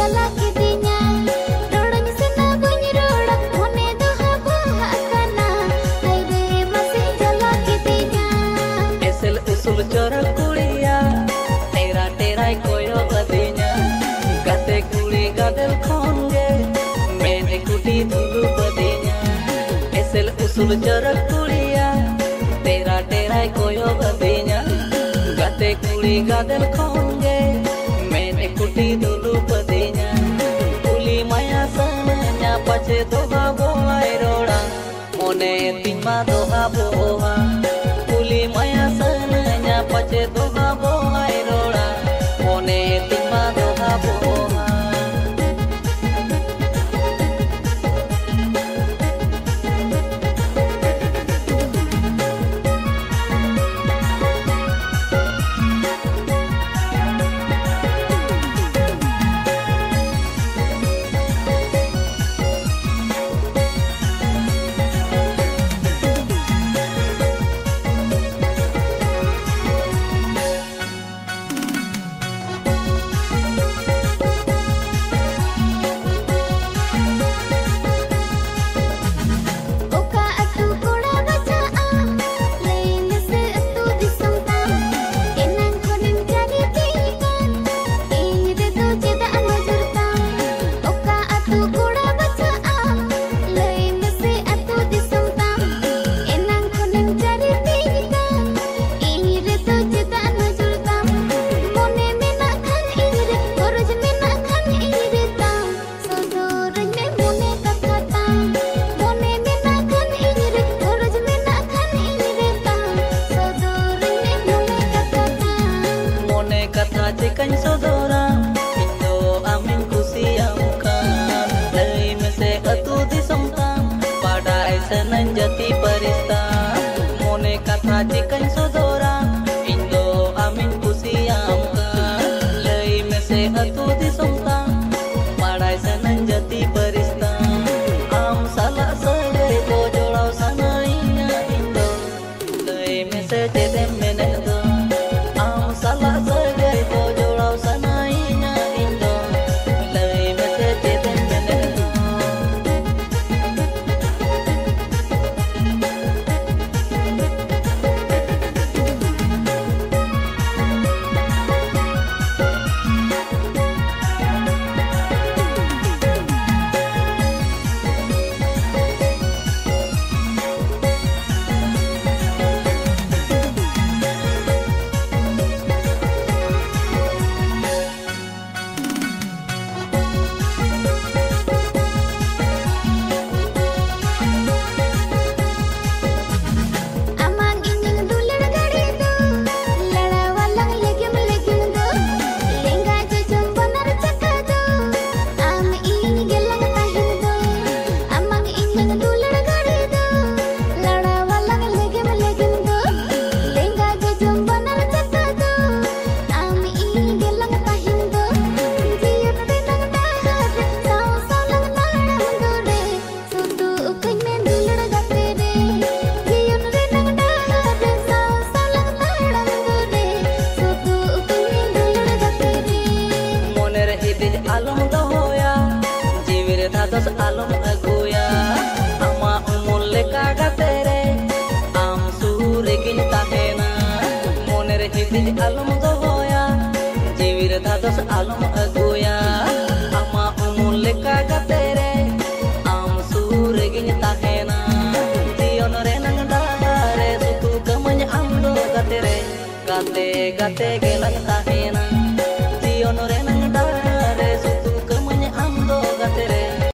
jala kidinya Rodanya sana bunyi rodak Mone doha baha akana Haide masih jala kidinya Esel usul corak kuliah Tera terai koyo badinya Gate kuli gadel konge Mene kuti dulu badinya Esel usul corak kuliah Tera terai koyo badinya Gate kuli gadel konge Mene kuti dulu badinya Kuli maya sananya pace doha bohai roda Mone tima doha boha Kuli maya sananya pace doha bohai roda Mone tima doha boha Oka atu koda bacaan Lain se atu disontam Enang konin jadi tikan Ire do cedaan majurtam Oka atu koda bacaan Lain se atu disontam Enang konin jadi tikan Ire do cedaan majurtam Mone menakan ire Koroj menakan ire tam Sodornya mone katatam Mone menakan ire Koroj menakan ire tam Sodornya mone katatam Mone kata cekan saudara Indo amin kusiamkan Lai mese atu disomtam Pada esanan jati parista Mone kata cekan saudara Indo amin kusiamkan Lai mese atu disomtam Pada esanan jati parista Am salah segai bojolau sanainya Indo Lai mese cedem menedo Am salah segai bojolau sanainya Indo Lai mese cedem menedo Amang ingin dulir gadi do Lada walang legim do Lengga jujum benar caka do Am ingin gelang tahin do Amang ingin dulir gadi do Lada walang legim do Lengga jujum benar caka do Am ingin gelang tahin do Jiut renang dahar Sao salang naram do re Sudu ukuin men dulir gati re Jiut renang dahar Sao salang naram do re Sudu ukuin men dulir gati re Moner hidij alom dohoya Jivir dhados alom aguya Ama umul leka gatere Am suregin tahena Moner hidij alom dohoya Jivir dhados alom aguya Ama umul leka gatere Am suregin tahena Tion renang dahare Suku kamanya amdo gatere Gate gate gelang tahena